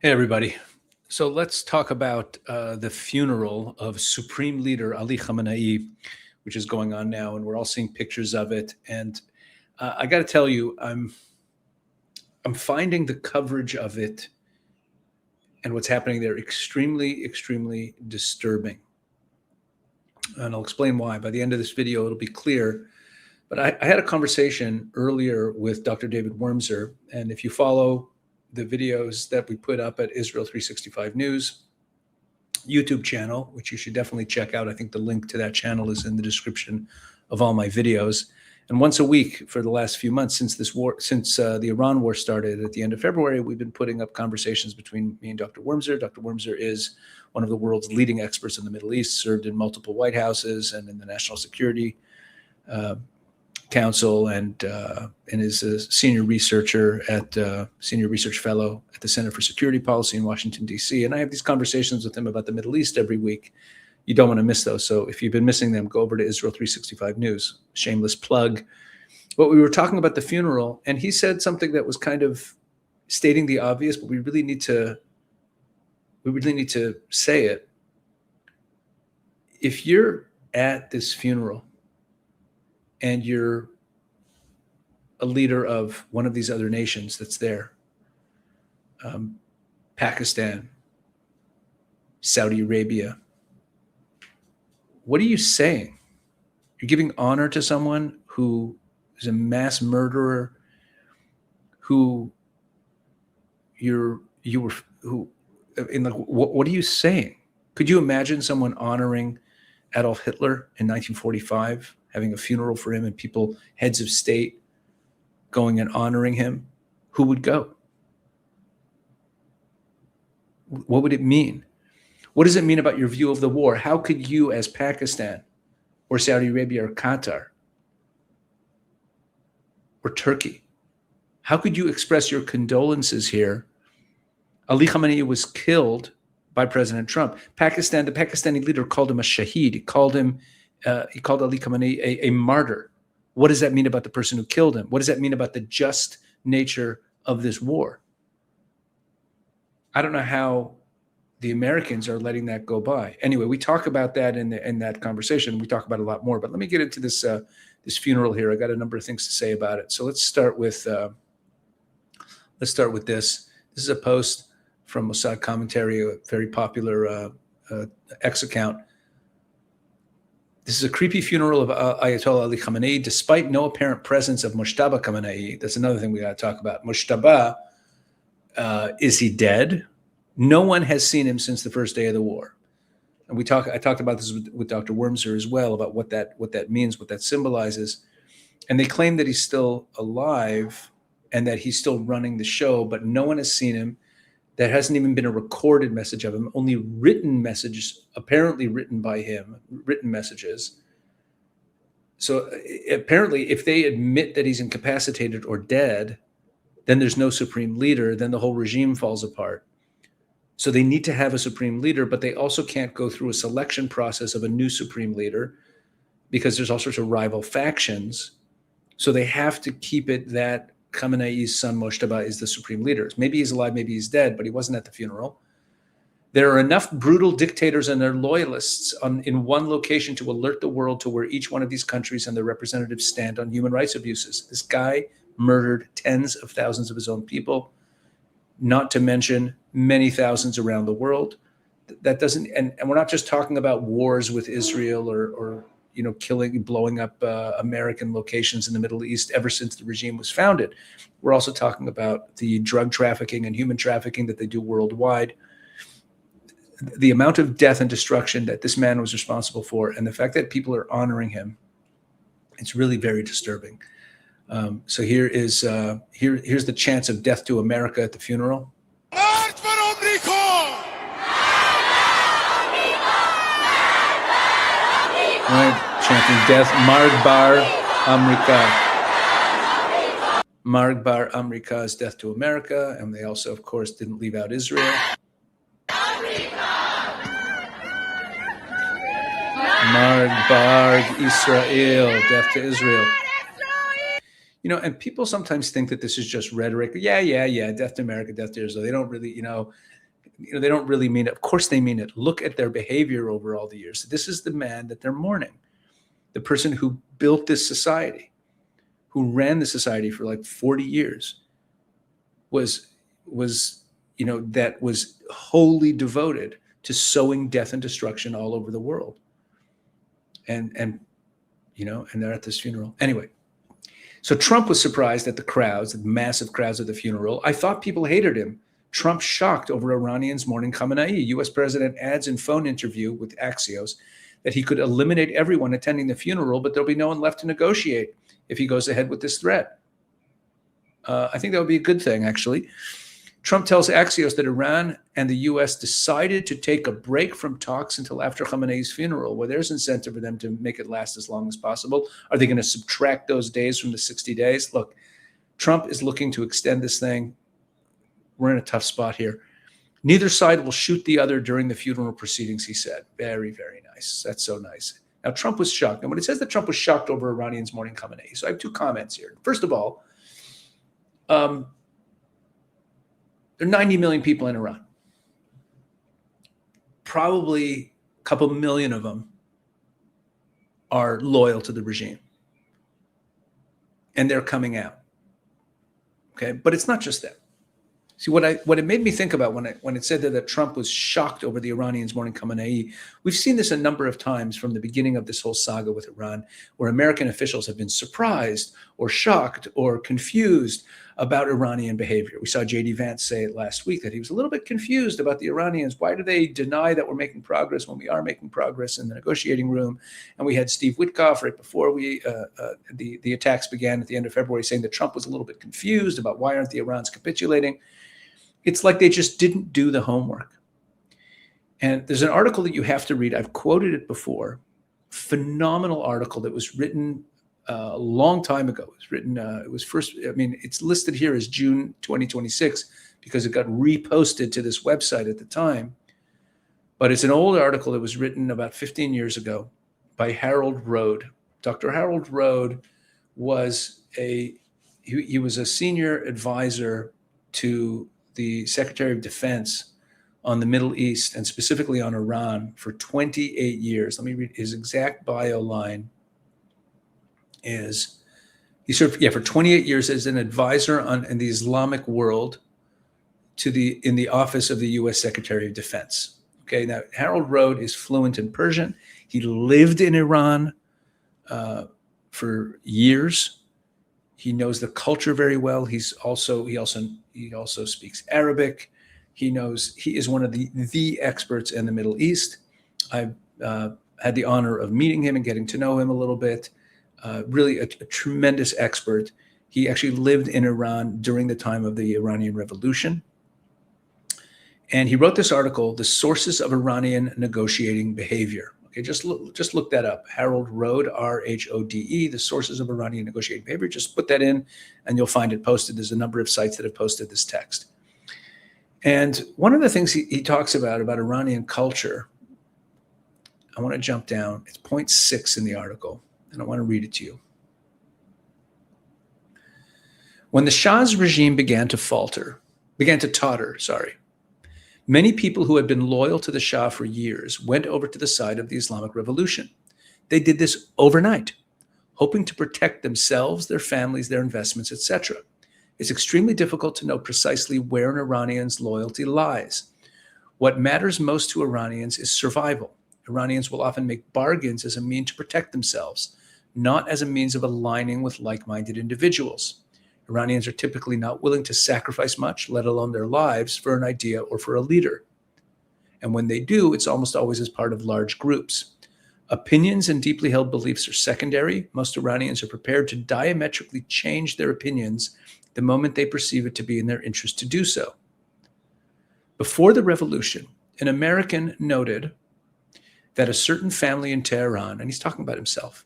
Hey, everybody. So let's talk about the funeral of Supreme Leader Ali Khamenei, which is going on now, and we're all seeing pictures of it. And I got to tell you, I'm finding the coverage of it and what's happening there extremely, extremely disturbing. And I'll explain why. By the end of this video, it'll be clear. But I had a conversation earlier with Dr. David Wormser, and if you follow the videos that we put up at Israel 365 News YouTube channel, which you should definitely check out. I think the link to that channel is in the description of all my videos. And once a week for the last few months since the Iran war started at the end of February, we've been putting up conversations between me and Dr. Wormser. Dr. Wormser is one of the world's leading experts in the Middle East, served in multiple White Houses and in the National Security Council, and is a senior research fellow at the Center for Security Policy in Washington, D.C. And I have these conversations with him about the Middle East every week. You don't want to miss those. So if you've been missing them, go over to Israel 365 News. Shameless plug. But we were talking about the funeral, and he said something that was kind of stating the obvious, but we really need to say it. If you're at this funeral and you're a leader of one of these other nations that's there, Pakistan, Saudi Arabia, what are you saying? You're giving honor to someone who is a mass murderer, what are you saying? Could you imagine someone honoring Adolf Hitler in 1945, having a funeral for him and people, heads of state, going and honoring him? Who would go? What would it mean? What does it mean about your view of the war? How could you, as Pakistan or Saudi Arabia or Qatar or Turkey, how could you express your condolences here? Ali Khamenei was killed by President Trump. The Pakistani leader called him a shaheed. He called Ali Khamenei a martyr. What does that mean about the person who killed him? What does that mean about the just nature of this war? I don't know how the Americans are letting that go by. Anyway, we talk about that in that conversation. We talk about a lot more, but let me get into this funeral here. I got a number of things to say about it. So let's start with this. This is a post from Mossad Commentary, a very popular X account. This is a creepy funeral of Ayatollah Ali Khamenei, despite no apparent presence of Mujtaba Khamenei. That's another thing we got to talk about. Mujtaba, is he dead? No one has seen him since the first day of the war. And I talked about this with Dr. Wormser as well, about what that means, what that symbolizes. And they claim that he's still alive and that he's still running the show, but no one has seen him. There hasn't even been a recorded message of him, only written messages, apparently written by him, written messages. So apparently, if they admit that he's incapacitated or dead, then there's no supreme leader, then the whole regime falls apart. So they need to have a supreme leader, but they also can't go through a selection process of a new supreme leader because there's all sorts of rival factions. So they have to keep it that Khamenei's son Mujtaba is the supreme leader. Maybe he's alive, maybe he's dead, but he wasn't at the funeral. There are enough brutal dictators and their loyalists in one location to alert the world to where each one of these countries and their representatives stand on human rights abuses. This guy murdered tens of thousands of his own people, not to mention many thousands around the world. That doesn't, and we're not just talking about wars with Israel or blowing up American locations in the Middle East ever since the regime was founded. We're also talking about the drug trafficking and human trafficking that they do worldwide. The amount of death and destruction that this man was responsible for, and the fact that people are honoring him, it's really very disturbing. So here's the chants of death to America at the funeral. Right, chanting death, Marg Bar Amrika. Marg Bar Amrika is death to America, and they also, of course, didn't leave out Israel. Marg Bar Israel, death to Israel. And people sometimes think that this is just rhetoric. Yeah, death to America, death to Israel. They don't really, they don't really mean it. Of course they mean it. Look at their behavior over all the years. This is the man that they're mourning, the person who built this society, who ran the society for like 40 years, was that was wholly devoted to sowing death and destruction all over the world. And they're at this funeral. Anyway, so Trump was surprised at the crowds, the massive crowds at the funeral. I thought people hated him. Trump shocked over Iranians mourning Khamenei. U.S. president adds in phone interview with Axios that he could eliminate everyone attending the funeral, but there'll be no one left to negotiate if he goes ahead with this threat. I think that would be a good thing, actually. Trump tells Axios that Iran and the U.S. decided to take a break from talks until after Khamenei's funeral. Well, there's incentive for them to make it last as long as possible. Are they going to subtract those days from the 60 days? Look, Trump is looking to extend this thing. We're in a tough spot here. Neither side will shoot the other during the funeral proceedings, he said. Very, very nice. That's so nice. Now, Trump was shocked. And when it says that Trump was shocked over Iranians mourning Khamenei, so I have two comments here. First of all, there are 90 million people in Iran. Probably a couple million of them are loyal to the regime. And they're coming out. Okay, but it's not just that. See, what it made me think about when it said that Trump was shocked over the Iranians mourning Khamenei, we've seen this a number of times from the beginning of this whole saga with Iran, where American officials have been surprised or shocked or confused about Iranian behavior. We saw J.D. Vance say it last week that he was a little bit confused about the Iranians. Why do they deny that we're making progress when we are making progress in the negotiating room? And we had Steve Witkoff right before the attacks began at the end of February saying that Trump was a little bit confused about why aren't the Iranians capitulating. It's like they just didn't do the homework. And there's an article that you have to read. I've quoted it before. Phenomenal article that was written a long time ago. It was written, it's listed here as June 2026 because it got reposted to this website at the time. But it's an old article that was written about 15 years ago by Harold Rode. Dr. Harold Rode was he was a senior advisor to the Secretary of Defense on the Middle East and specifically on Iran for 28 years. Let me read his exact bio line. He served for 28 years as an advisor in the Islamic world in the office of the U.S. Secretary of Defense. Okay, now Harold Rode is fluent in Persian. He lived in Iran for years. He knows the culture very well. He also speaks Arabic. He is one of the experts in the Middle East. I've had the honor of meeting him and getting to know him a little bit. Really a tremendous expert. He actually lived in Iran during the time of the Iranian Revolution. And he wrote this article, The Sources of Iranian Negotiating Behavior. Okay, just look that up. Harold Rode, R-H-O-D-E, The Sources of Iranian Negotiating Behavior. Just put that in and you'll find it posted. There's a number of sites that have posted this text. And one of the things he talks about Iranian culture, I want to jump down. It's point 6 in the article. And I want to read it to you. When the Shah's regime began to totter, many people who had been loyal to the Shah for years went over to the side of the Islamic Revolution. They did this overnight, hoping to protect themselves, their families, their investments, etc. It's extremely difficult to know precisely where an Iranian's loyalty lies. What matters most to Iranians is survival. Iranians will often make bargains as a means to protect themselves, not as a means of aligning with like-minded individuals. Iranians are typically not willing to sacrifice much, let alone their lives, for an idea or for a leader. And when they do, it's almost always as part of large groups. Opinions and deeply held beliefs are secondary. Most Iranians are prepared to diametrically change their opinions the moment they perceive it to be in their interest to do so. Before the revolution, an American noted that a certain family in Tehran, and he's talking about himself,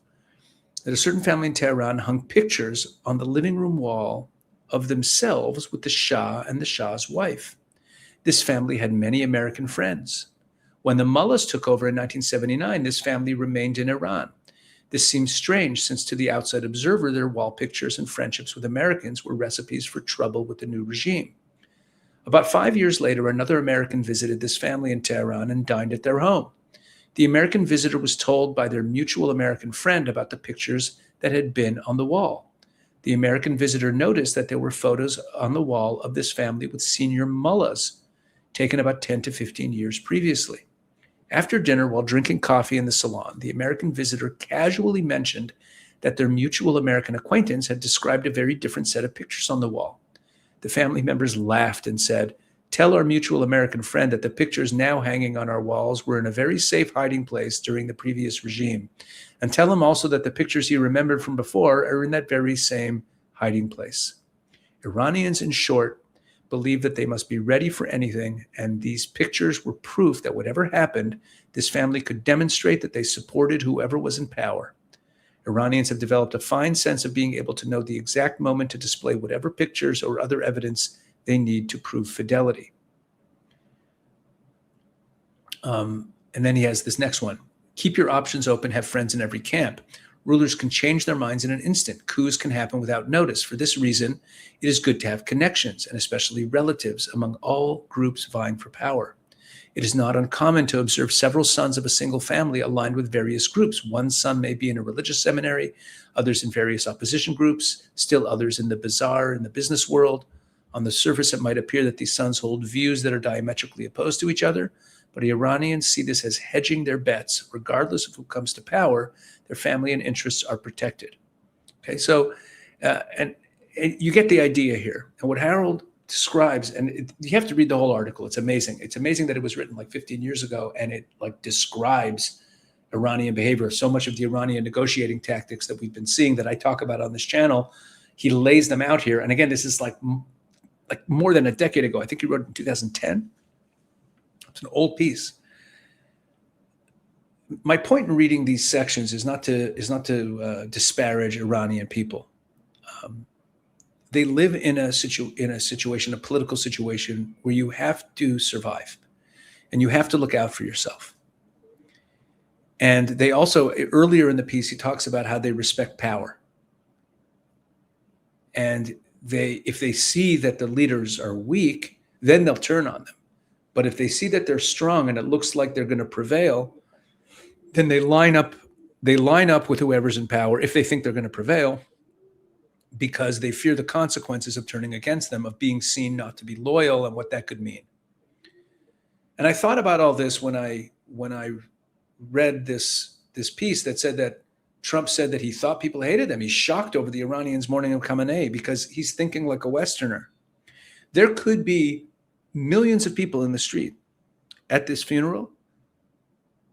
that a certain family in Tehran hung pictures on the living room wall of themselves with the Shah and the Shah's wife. This family had many American friends. When the mullahs took over in 1979, this family remained in Iran. This seems strange since to the outside observer, their wall pictures and friendships with Americans were recipes for trouble with the new regime. About 5 years later, another American visited this family in Tehran and dined at their home. The American visitor was told by their mutual American friend about the pictures that had been on the wall. The American visitor noticed that there were photos on the wall of this family with senior mullahs taken about 10 to 15 years previously. After dinner, while drinking coffee in the salon, the American visitor casually mentioned that their mutual American acquaintance had described a very different set of pictures on the wall. The family members laughed and said, "Tell our mutual American friend that the pictures now hanging on our walls were in a very safe hiding place during the previous regime. And tell him also that the pictures he remembered from before are in that very same hiding place." Iranians, in short, believe that they must be ready for anything, and these pictures were proof that whatever happened, this family could demonstrate that they supported whoever was in power. Iranians have developed a fine sense of being able to know the exact moment to display whatever pictures or other evidence they need to prove fidelity. And then he has this next one. Keep your options open, have friends in every camp. Rulers can change their minds in an instant. Coups can happen without notice. For this reason, it is good to have connections, and especially relatives, among all groups vying for power. It is not uncommon to observe several sons of a single family aligned with various groups. One son may be in a religious seminary, others in various opposition groups, still others in the bazaar, in the business world. On the surface, it might appear that these sons hold views that are diametrically opposed to each other, but Iranians see this as hedging their bets. Regardless of who comes to power, their family and interests are protected. Okay, so, and you get the idea here. And what Harold describes, and you have to read the whole article. It's amazing. It's amazing that it was written like 15 years ago, and it like describes Iranian behavior. So much of the Iranian negotiating tactics that we've been seeing that I talk about on this channel, he lays them out here. And again, this is like more than a decade ago. I think he wrote it in 2010. It's an old piece. My point in reading these sections is not to disparage Iranian people. They live in a situation, a political situation, where you have to survive, and you have to look out for yourself. And they also, earlier in the piece, he talks about how they respect power, and if they see that the leaders are weak, then they'll turn on them. But if they see that they're strong and it looks like they're going to prevail, then they line up with whoever's in power if they think they're going to prevail, because they fear the consequences of turning against them, of being seen not to be loyal, and what that could mean. And I thought about all this when I read this piece that said that Trump said that he thought people hated them. He's shocked over the Iranians mourning of Khamenei because he's thinking like a Westerner. There could be millions of people in the street at this funeral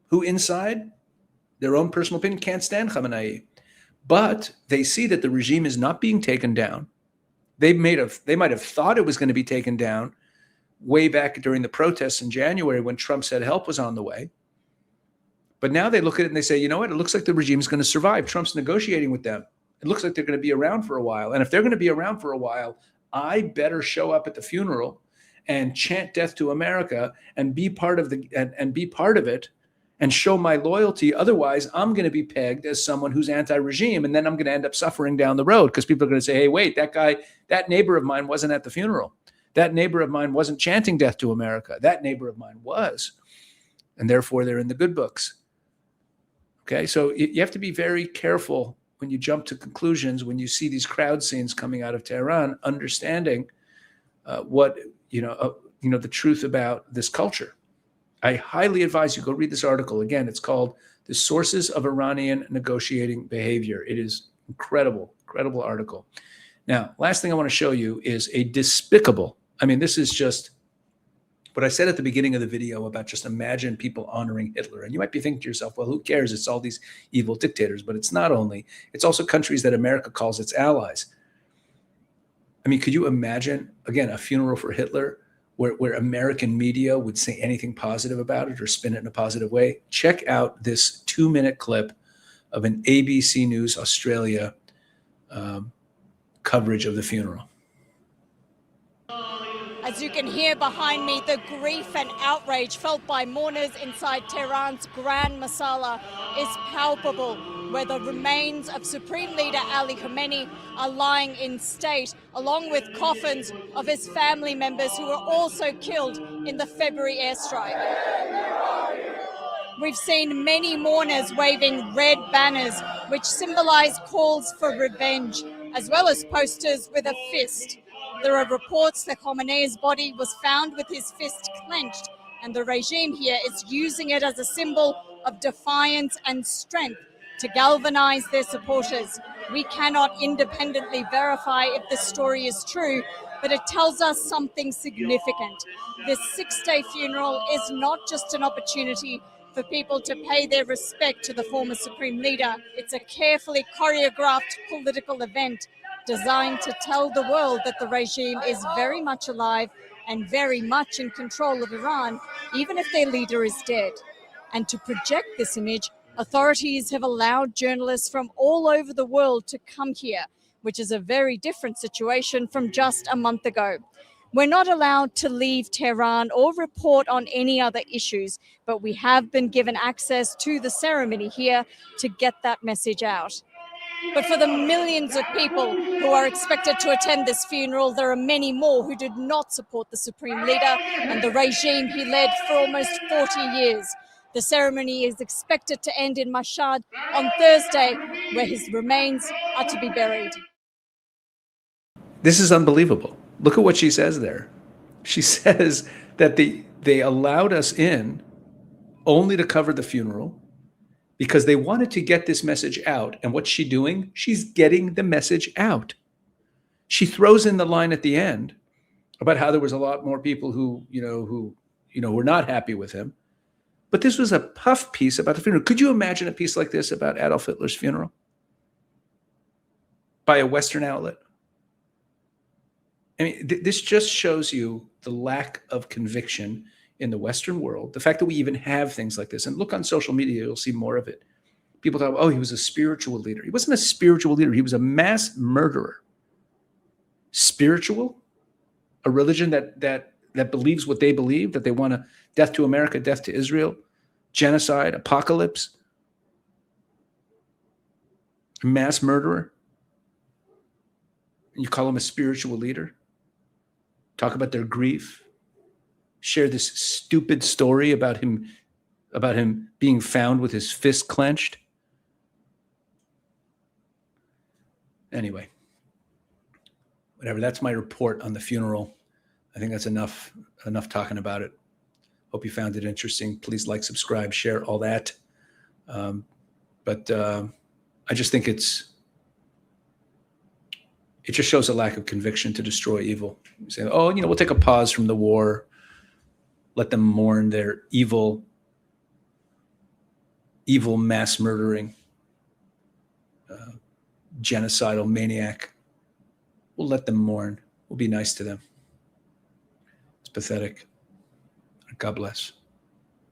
who inside their own personal opinion can't stand Khamenei, but they see that the regime is not being taken down. They might have thought it was going to be taken down way back during the protests in January when Trump said help was on the way. But now they look at it and they say, you know what? It looks like the regime is going to survive. Trump's negotiating with them. It looks like they're going to be around for a while. And if they're going to be around for a while, I better show up at the funeral and chant death to America and be part of it and show my loyalty. Otherwise, I'm going to be pegged as someone who's anti-regime, and then I'm going to end up suffering down the road because people are going to say, hey, wait, that neighbor of mine wasn't at the funeral. That neighbor of mine wasn't chanting death to America. That neighbor of mine was. And therefore, they're in the good books. Okay, so you have to be very careful when you jump to conclusions, when you see these crowd scenes coming out of Tehran, understanding the truth about this culture. I highly advise you go read this article. Again, it's called "The Sources of Iranian Negotiating Behavior." It is incredible article. Now, last thing I want to show you is a despicable. This is just what I said at the beginning of the video about just imagine people honoring Hitler. And you might be thinking to yourself, well, who cares? It's all these evil dictators. But it's not only, it's also countries that America calls its allies. Could you imagine, again, a funeral for Hitler where American media would say anything positive about it or spin it in a positive way? Check out this 2-minute clip of an ABC News Australia coverage of the funeral. As you can hear behind me, the grief and outrage felt by mourners inside Tehran's Grand Masala is palpable, where the remains of Supreme Leader Ali Khamenei are lying in state, along with coffins of his family members who were also killed in the February airstrike. We've seen many mourners waving red banners, which symbolize calls for revenge, as well as posters with a fist. There are reports that Khamenei's body was found with his fist clenched, and the regime here is using it as a symbol of defiance and strength to galvanize their supporters. We cannot independently verify if this story is true, but it tells us something significant. This 6-day funeral is not just an opportunity for people to pay their respect to the former Supreme Leader. It's a carefully choreographed political event designed to tell the world that the regime is very much alive and very much in control of Iran, even if their leader is dead. And to project this image, authorities have allowed journalists from all over the world to come here, which is a very different situation from just a month ago. We're not allowed to leave Tehran or report on any other issues, but we have been given access to the ceremony here to get that message out. But for the millions of people who are expected to attend this funeral, there are many more who did not support the Supreme Leader and the regime he led for almost 40 years. The ceremony is expected to end in Mashhad on Thursday, where his remains are to be buried. This is unbelievable. Look at what she says there. She says that they allowed us in only to cover the funeral because they wanted to get this message out. And what's she doing? She's getting the message out. She throws in the line at the end about how there was a lot more people who were not happy with him. But this was a puff piece about the funeral. Could you imagine a piece like this about Adolf Hitler's funeral by a Western outlet? I mean, this just shows you the lack of conviction in the Western world, the fact that we even have things like this. And look on social media, you'll see more of it. People talk, oh, he was a spiritual leader. He wasn't a spiritual leader. He was a mass murderer. Spiritual? A religion that believes what they believe, that they want a death to America, death to Israel, genocide, apocalypse, a mass murderer. And you call him a spiritual leader? Talk about their grief, share this stupid story about him being found with his fist clenched. Anyway, whatever. That's my report on the funeral. I think that's enough talking about it. Hope you found it interesting. Please like, subscribe, share, all that. But I just think it just shows a lack of conviction to destroy evil. You say, oh, we'll take a pause from the war, let them mourn their evil mass murdering, genocidal maniac. We'll let them mourn. We'll be nice to them. It's pathetic. God bless.